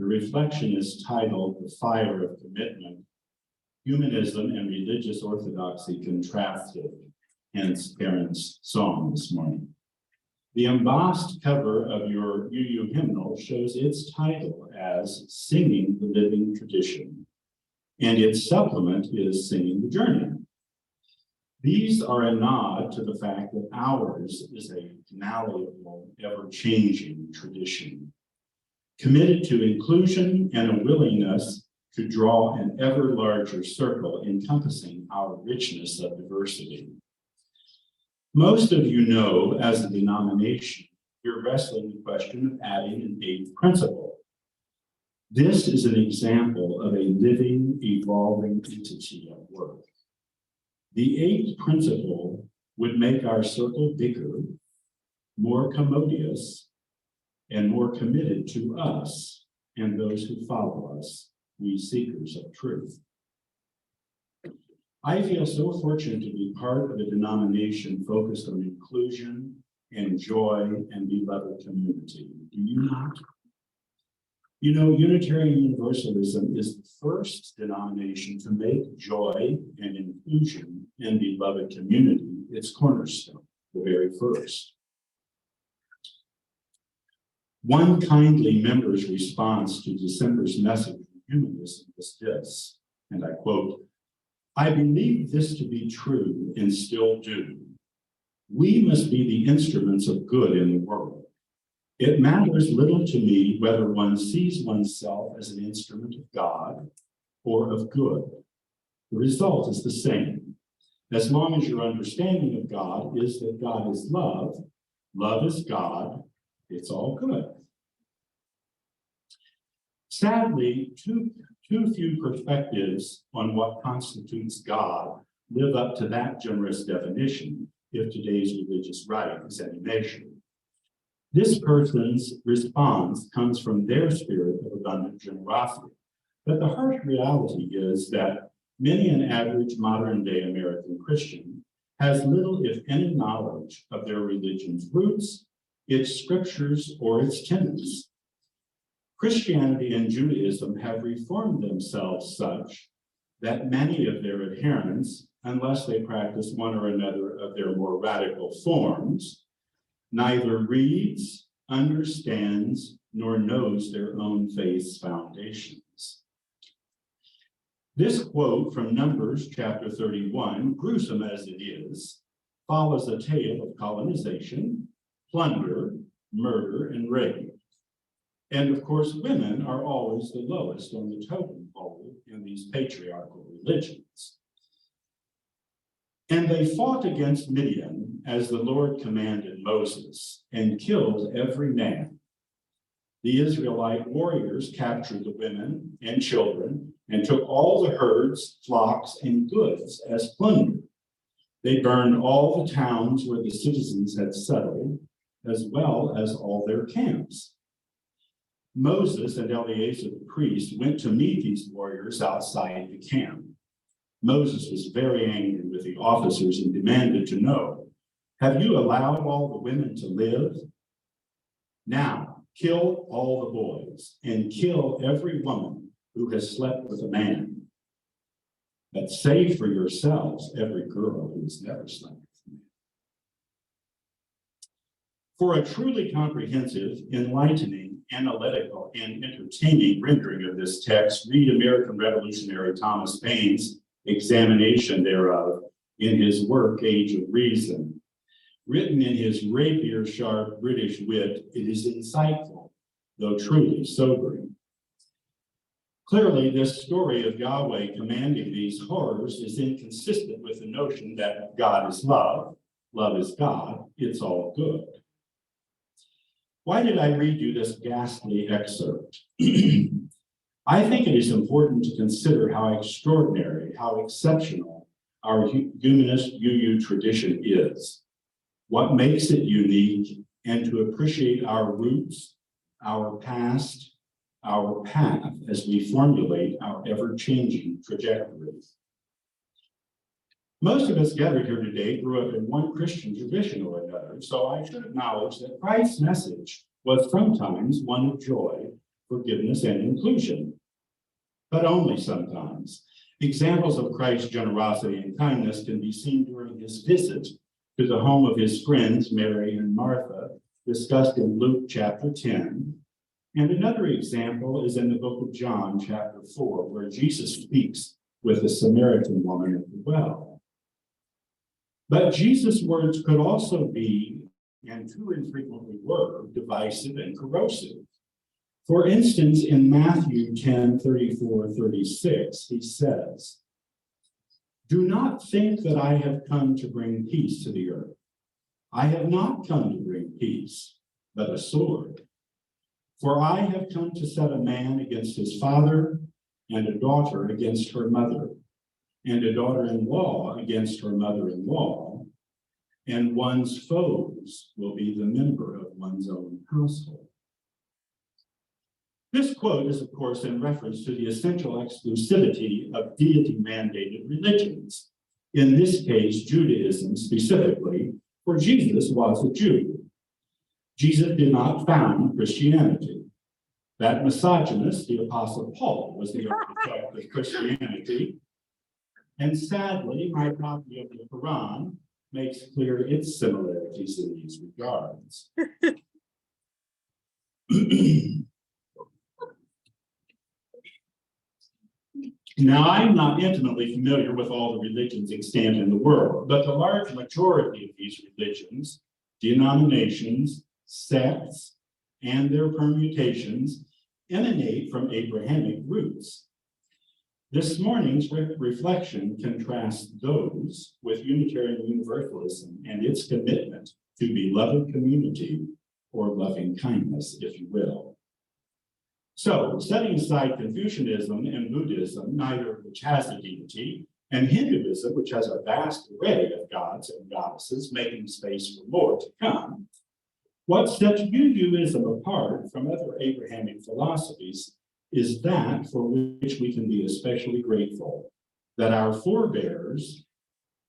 The reflection is titled The Fire of Commitment, Humanism and Religious Orthodoxy Contrasted, hence Karen's song this morning. The embossed cover of your UU hymnal shows its title as Singing the Living Tradition, and its supplement is Singing the Journey. These are a nod to the fact that ours is a malleable, ever-changing tradition, committed to inclusion and a willingness to draw an ever larger circle encompassing our richness of diversity. Most of you know, as a denomination, you're wrestling the question of adding an eighth principle. This is an example of a living, evolving entity at work. The eighth principle would make our circle bigger, more commodious, and more committed to us and those who follow us, we seekers of truth. I feel so fortunate to be part of a denomination focused on inclusion and joy and beloved community. Do you not? You know, Unitarian Universalism is the first denomination to make joy and inclusion and beloved community its cornerstone, the very first. One kindly member's response to December's message on humanism was this, and I quote, "I believe this to be true and still do. We must be the instruments of good in the world. It matters little to me whether one sees oneself as an instrument of God or of good. The result is the same. As long as your understanding of God is that God is love, love is God, it's all good." Sadly, too few perspectives on what constitutes God live up to that generous definition, if today's religious right is any measure. This person's response comes from their spirit of abundant generosity. But the harsh reality is that many an average modern-day American Christian has little, if any, knowledge of their religion's roots, its scriptures, or its tenets. Christianity and Judaism have reformed themselves such that many of their adherents, unless they practice one or another of their more radical forms, neither reads, understands, nor knows their own faith's foundations. This quote from Numbers chapter 31, gruesome as it is, follows a tale of colonization, plunder, murder, and rape. And of course, women are always the lowest on the totem pole in these patriarchal religions. And they fought against Midian as the Lord commanded Moses and killed every man. The Israelite warriors captured the women and children and took all the herds, flocks, and goods as plunder. They burned all the towns where the citizens had settled, as well as all their camps. Moses and Eleazar the priest went to meet these warriors outside the camp. Moses was very angry with the officers and demanded to know, "Have you allowed all the women to live? Now, kill all the boys and kill every woman who has slept with a man. But save for yourselves every girl who has never slept with a man." For a truly comprehensive, enlightening, analytical, and entertaining rendering of this text, read American Revolutionary Thomas Paine's examination thereof in his work, Age of Reason. Written in his rapier-sharp British wit, it is insightful, though truly sobering. Clearly, this story of Yahweh commanding these horrors is inconsistent with the notion that God is love, love is God, it's all good. Why did I read you this ghastly excerpt? I think it is important to consider how extraordinary, how exceptional our humanist UU tradition is, what makes it unique, and to appreciate our roots, our past, our path as we formulate our ever-changing trajectories. Most of us gathered here today grew up in one Christian tradition or another, so I should acknowledge that Christ's message was sometimes one of joy forgiveness, and inclusion, but only sometimes. Examples of Christ's generosity and kindness can be seen during his visit to the home of his friends, Mary and Martha, discussed in Luke chapter 10. And another example is in the book of John, chapter 4, where Jesus speaks with the Samaritan woman at the well. But Jesus' words could also be, and too infrequently were, divisive and corrosive. For instance, in Matthew 10:34-36, he says, "Do not think that I have come to bring peace to the earth. I have not come to bring peace, but a sword. For I have come to set a man against his father, and a daughter against her mother, and a daughter-in-law against her mother-in-law, and one's foes will be the member of one's own household." This quote is, of course, in reference to the essential exclusivity of deity-mandated religions. In this case, Judaism specifically, for Jesus was a Jew. Jesus did not found Christianity. That misogynist, the Apostle Paul, was the architect of Christianity. And sadly, my copy of the Quran makes clear its similarities in these regards. Now, I'm not intimately familiar with all the religions extant in the world, but the large majority of these religions, denominations, sects, and their permutations emanate from Abrahamic roots. This morning's reflection contrasts those with Unitarian Universalism and its commitment to beloved community, or loving kindness, if you will. So, setting aside Confucianism and Buddhism, neither of which has a deity, and Hinduism, which has a vast array of gods and goddesses, making space for more to come, what sets Hinduism apart from other Abrahamic philosophies is that for which we can be especially grateful, that our forebears,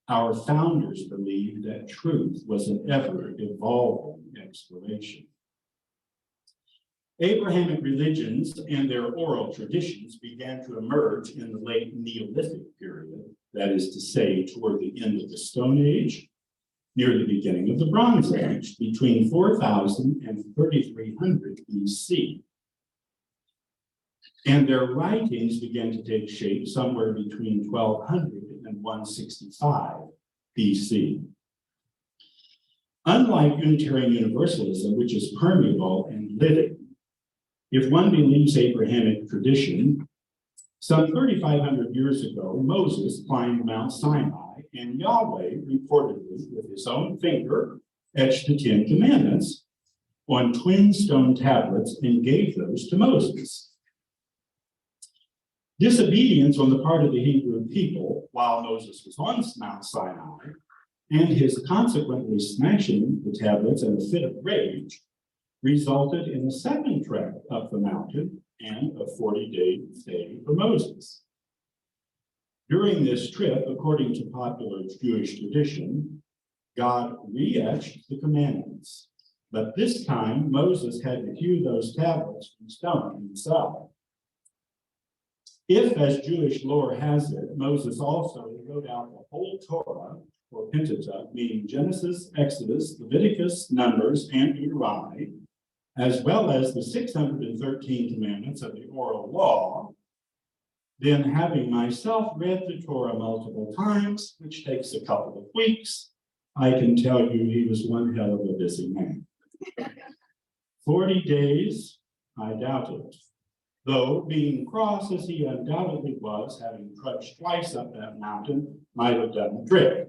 our founders, believed that truth was an ever-evolving exploration. Abrahamic religions and their oral traditions began to emerge in the late Neolithic period, that is to say, toward the end of the Stone Age, near the beginning of the Bronze Age, between 4000 and 3300 BC. And their writings began to take shape somewhere between 1200 and 165 BC. Unlike Unitarian Universalism, which is permeable and living, if one believes Abrahamic tradition, some 3,500 years ago, Moses climbed Mount Sinai, and Yahweh reportedly, with his own finger, etched the 10 Commandments on twin stone tablets and gave those to Moses. Disobedience on the part of the Hebrew people while Moses was on Mount Sinai, and his consequently smashing the tablets in a fit of rage, resulted in a second trek up the mountain and a 40-day stay for Moses. During this trip, according to popular Jewish tradition, God re-etched the commandments, but this time Moses had to hew those tablets from stone himself. If, as Jewish lore has it, Moses also wrote out the whole Torah, or Pentateuch, meaning Genesis, Exodus, Leviticus, Numbers, and Deuteronomy, as well as the 613 commandments of the oral law, then having myself read the Torah multiple times, which takes a couple of weeks, I can tell you he was one hell of a busy man. 40 days, I doubt it. Though being cross as he undoubtedly was, having trudged twice up that mountain, might have done the trick.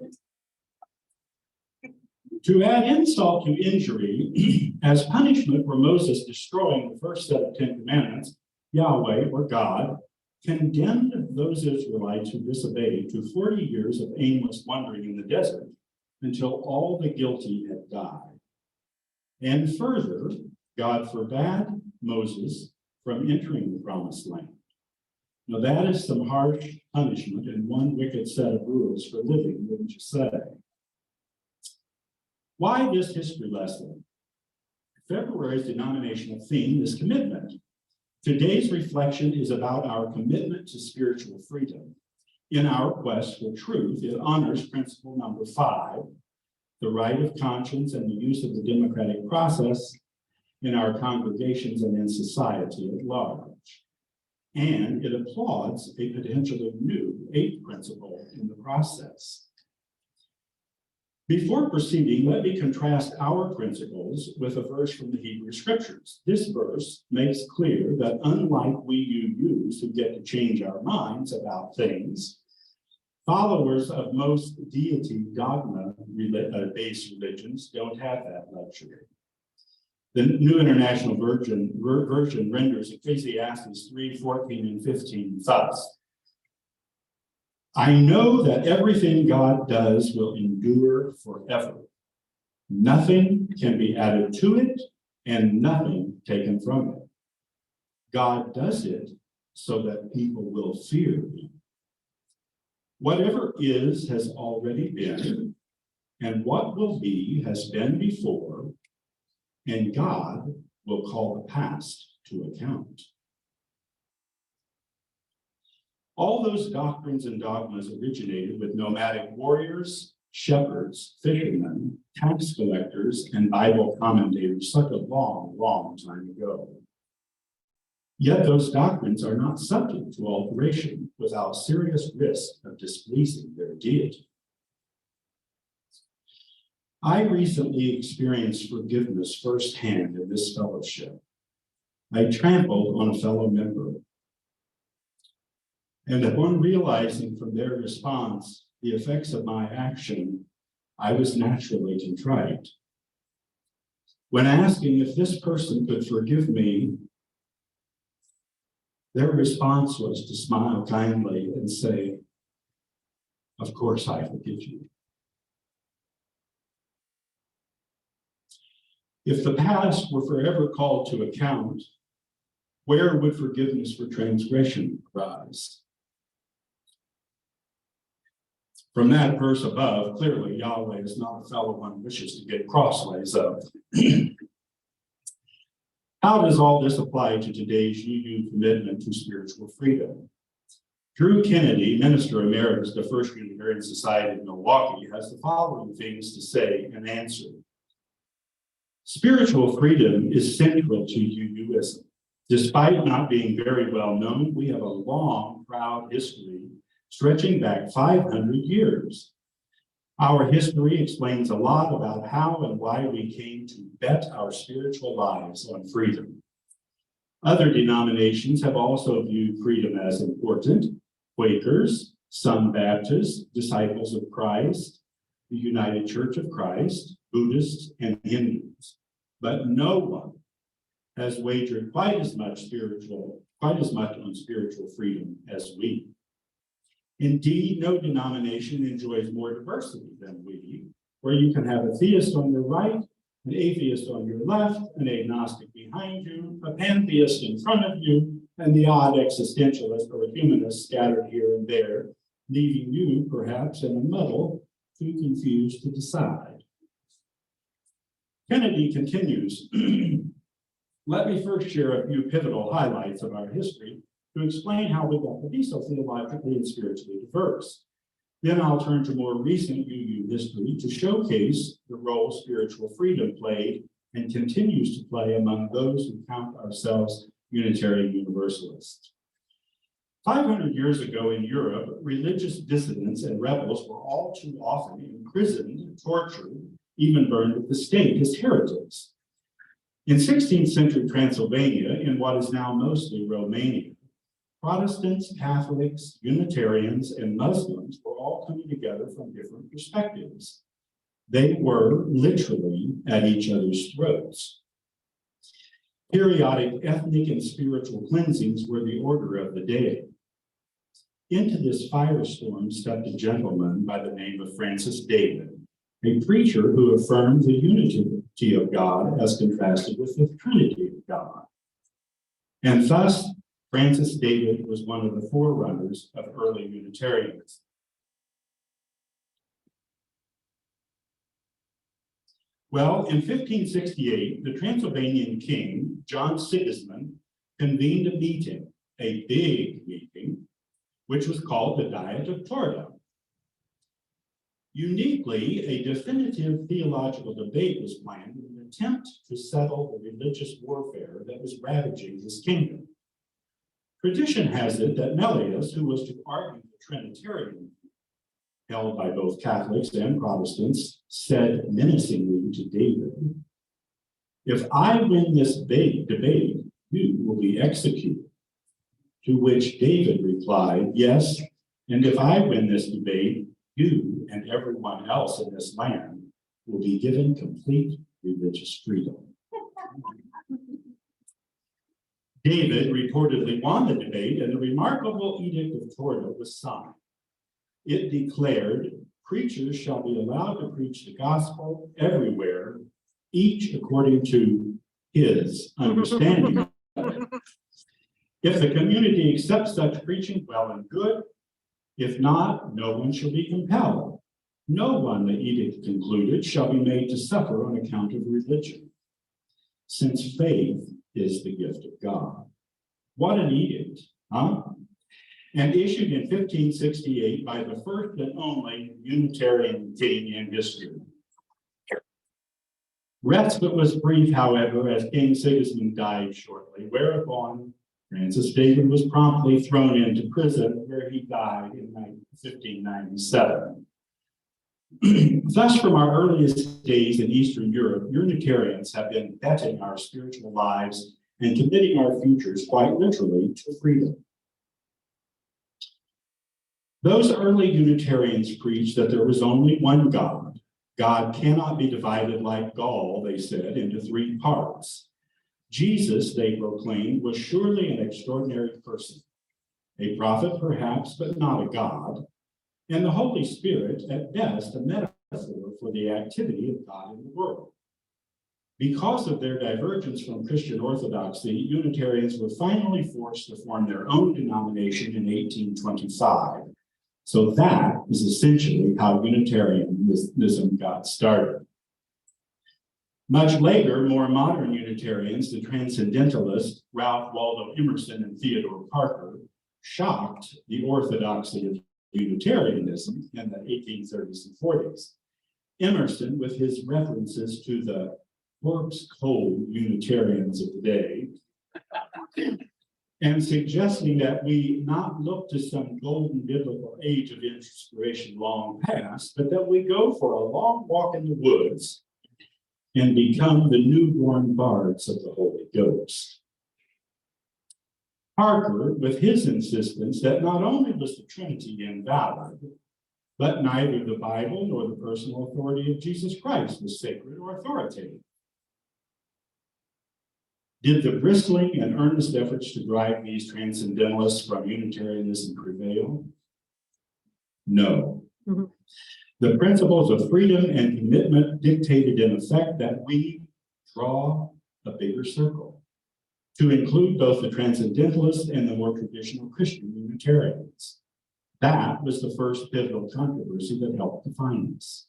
To add insult to injury, as punishment for Moses destroying the first set of 10 commandments, Yahweh, or God, condemned those Israelites who disobeyed to 40 years of aimless wandering in the desert until all the guilty had died. And further, God forbade Moses from entering the promised land. Now that is some harsh punishment and one wicked set of rules for living, wouldn't you say? Why this history lesson? February's denominational theme is commitment. Today's reflection is about our commitment to spiritual freedom. In our quest for truth, it honors principle number 5, the right of conscience and the use of the democratic process in our congregations and in society at large. And it applauds a potentially new 8th principle in the process. Before proceeding, let me contrast our principles with a verse from the Hebrew Scriptures. This verse makes clear that unlike we UUs who get to change our minds about things, followers of most deity dogma-based religions don't have that luxury. The New International Version renders Ecclesiastes 3:14 and 15 thus. I know that everything God does will endure forever. Nothing can be added to it and nothing taken from it. God does it so that people will fear him. Whatever is has already been, and what will be has been before, and God will call the past to account. All those doctrines and dogmas originated with nomadic warriors, shepherds, fishermen, tax collectors, and Bible commentators such a long, long time ago. Yet those doctrines are not subject to alteration without serious risk of displeasing their deity. I recently experienced forgiveness firsthand in this fellowship. I trampled on a fellow member. And upon realizing from their response the effects of my action, I was naturally contrite. When asking if this person could forgive me, their response was to smile kindly and say, "Of course I forgive you." If the past were forever called to account, where would forgiveness for transgression arise? From that verse above, clearly Yahweh is not a fellow one wishes to get crossways of. How does all this apply to today's UU commitment to spiritual freedom? Drew Kennedy, Minister Emeritus of the First Unitarian Society of Milwaukee, has the following things to say and answer. Spiritual freedom is central to UUism. Despite not being very well known, we have a long, proud history stretching back 500 years. Our history explains a lot about how and why we came to bet our spiritual lives on freedom. Other denominations have also viewed freedom as important. Quakers, some Baptists, Disciples of Christ, the United Church of Christ, Buddhists, and Hindus. But no one has wagered quite as much on spiritual freedom as we. Indeed, no denomination enjoys more diversity than we, where you can have a theist on your right, an atheist on your left, an agnostic behind you, a pantheist in front of you, and the odd existentialist or humanist scattered here and there, leaving you perhaps in a muddle, too confused to decide. Kennedy continues, let me first share a few pivotal highlights of our history to explain how we got to be so theologically and spiritually diverse. Then I'll turn to more recent UU history to showcase the role spiritual freedom played and continues to play among those who count ourselves Unitarian Universalists. 500 years ago in Europe, religious dissidents and rebels were all too often imprisoned, tortured, even burned at the stake as heretics. In 16th century Transylvania, in what is now mostly Romania, Protestants, Catholics, Unitarians, and Muslims were all coming together from different perspectives. They were literally at each other's throats. Periodic ethnic and spiritual cleansings were the order of the day. Into this firestorm stepped a gentleman by the name of Francis David, a preacher who affirmed the unity of God as contrasted with the Trinity of God. And thus, Francis David was one of the forerunners of early Unitarians. Well, in 1568, the Transylvanian king, John Sigismund, convened a meeting, a big meeting, which was called the Diet of Decorah. Uniquely, a definitive theological debate was planned in an attempt to settle the religious warfare that was ravaging his kingdom. Tradition has it that Melius, who was to argue the Trinitarian, held by both Catholics and Protestants, said menacingly to David, "If I win this debate, you will be executed." To which David replied, "Yes, and if I win this debate, you and everyone else in this land will be given complete religious freedom." David reportedly won the debate, and the remarkable Edict of Decorah was signed. It declared, "Preachers shall be allowed to preach the gospel everywhere, each according to his understanding of it. If the community accepts such preaching, well and good. If not, no one shall be compelled. No one," the edict concluded, "shall be made to suffer on account of religion, since faith is the gift of God." What an edict, huh? And issued in 1568 by the first and only Unitarian king in history. Respite was brief, however, as King Sigismund died shortly, whereupon Francis Bacon was promptly thrown into prison, where he died in 1597. Thus, from our earliest days in Eastern Europe, Unitarians have been betting our spiritual lives and committing our futures quite literally to freedom. Those early Unitarians preached that there was only one God. God cannot be divided like gall, they said, into three parts. Jesus, they proclaimed, was surely an extraordinary person, a prophet perhaps, but not a God, and the Holy Spirit, at best, a metaphor for the activity of God in the world. Because of their divergence from Christian orthodoxy, Unitarians were finally forced to form their own denomination in 1825. So that is essentially how Unitarianism got started. Much later, more modern Unitarians, the Transcendentalists, Ralph Waldo Emerson and Theodore Parker, shocked the orthodoxy of Unitarianism in the 1830s and 40s. Emerson, with his references to the corpse cold Unitarians of the day, and suggesting that we not look to some golden biblical age of inspiration long past, but that we go for a long walk in the woods and become the newborn bards of the Holy Ghost. Parker, with his insistence that not only was the Trinity invalid, but neither the Bible nor the personal authority of Jesus Christ was sacred or authoritative. Did the bristling and earnest efforts to drive these transcendentalists from Unitarianism prevail? No. Mm-hmm. The principles of freedom and commitment dictated in effect that we draw a bigger circle to include both the Transcendentalists and the more traditional Christian Unitarians. That was the first pivotal controversy that helped define us.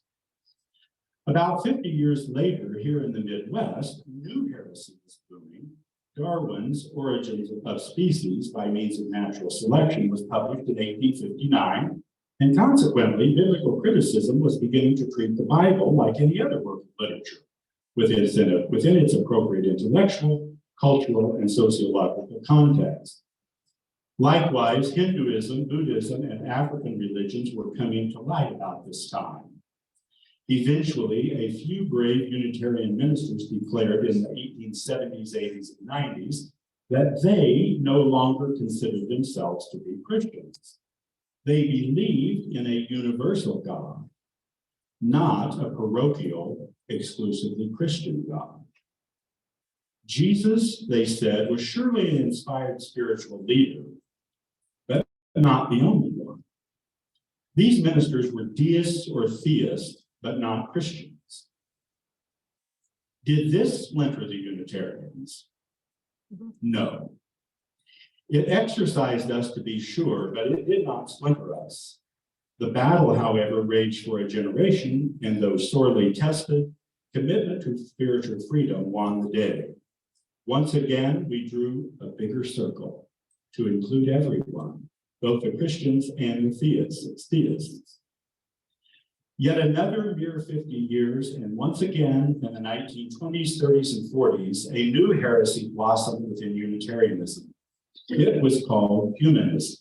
About 50 years later, here in the Midwest, new heresy was booming. Darwin's Origins of Species by Means of Natural Selection was published in 1859, and consequently, biblical criticism was beginning to treat the Bible like any other work of literature, within its appropriate intellectual, cultural, and sociological context. Likewise, Hinduism, Buddhism, and African religions were coming to light about this time. Eventually, a few brave Unitarian ministers declared in the 1870s, 80s, and 90s that they no longer considered themselves to be Christians. They believed in a universal God, not a parochial, exclusively Christian God. Jesus, they said, was surely an inspired spiritual leader, but not the only one. These ministers were deists or theists, but not Christians. Did this splinter the Unitarians? No. It exercised us to be sure, but it did not splinter us. The battle, however, raged for a generation, and though sorely tested, commitment to spiritual freedom won the day. Once again, we drew a bigger circle to include everyone, both the Christians and the theists. Yet another mere 50 years, and once again in the 1920s, 30s, and 40s, a new heresy blossomed within Unitarianism. It was called humanism.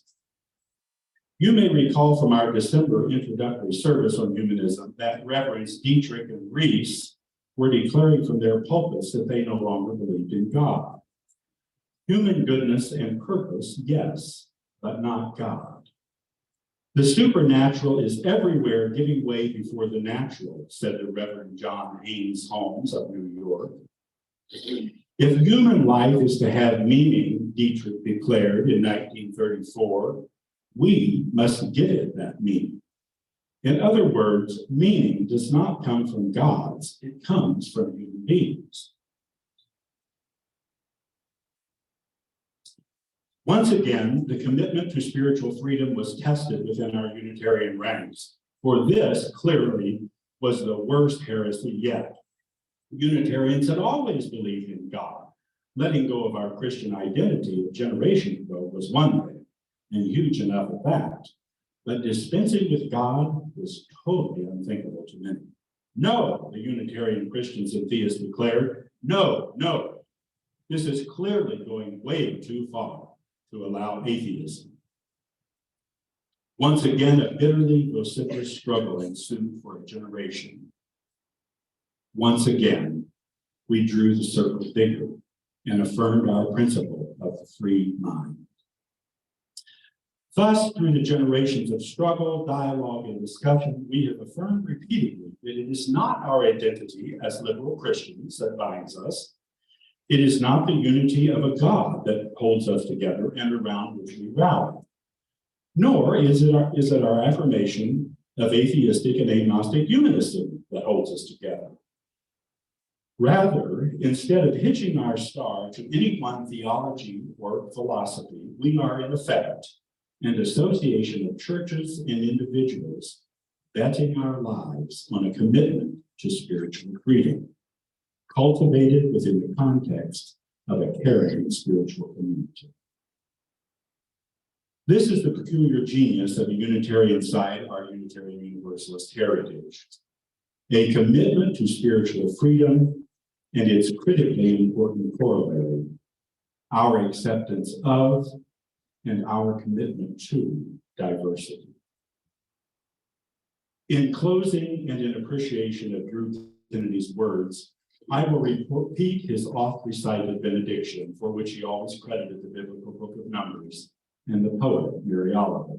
You may recall from our December introductory service on humanism that Reverends Dietrich and Reese were declaring from their pulpits that they no longer believed in God. Human goodness and purpose, yes, but not God. The supernatural is everywhere giving way before the natural, said the Reverend John Haynes Holmes of New York. If human life is to have meaning, Dietrich declared in 1934, we must give it that meaning. In other words, meaning does not come from gods, it comes from human beings. Once again, the commitment to spiritual freedom was tested within our Unitarian ranks, for this clearly was the worst heresy yet. Unitarians had always believed in God. Letting go of our Christian identity a generation ago was one thing, and huge enough at that. But dispensing with God was totally unthinkable to many. No, the Unitarian Christians and theists declared, no. This is clearly going way too far to allow atheism. Once again, a bitterly vociferous struggle ensued for a generation. Once again, we drew the circle bigger and affirmed our principle of the free mind. Thus, through the generations of struggle, dialogue, and discussion, we have affirmed repeatedly that it is not our identity as liberal Christians that binds us. It is not the unity of a God that holds us together and around which we rally. Nor is it our affirmation of atheistic and agnostic humanism that holds us together. Rather, instead of hitching our star to any one theology or philosophy, we are in effect an association of churches and individuals betting our lives on a commitment to spiritual freedom, cultivated within the context of a caring spiritual community. This is the peculiar genius of the Unitarian side, our Unitarian Universalist heritage, a commitment to spiritual freedom and its critically important corollary, our acceptance of and our commitment to diversity. In closing and in appreciation of Drew Kennedy's words, I will repeat his oft-recited benediction, for which he always credited the biblical book of Numbers and the poet Mary Oliver.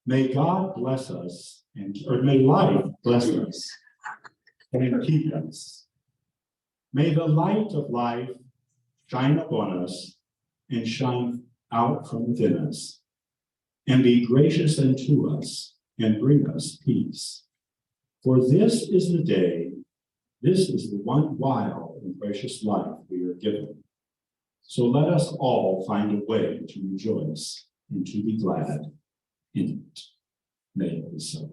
May God bless us, or may life bless us and keep us. May the light of life shine upon us and shine out from within us, and be gracious unto us and bring us peace. For this is the day, this is the one wild and precious life we are given. So let us all find a way to rejoice and to be glad in it. May it be so.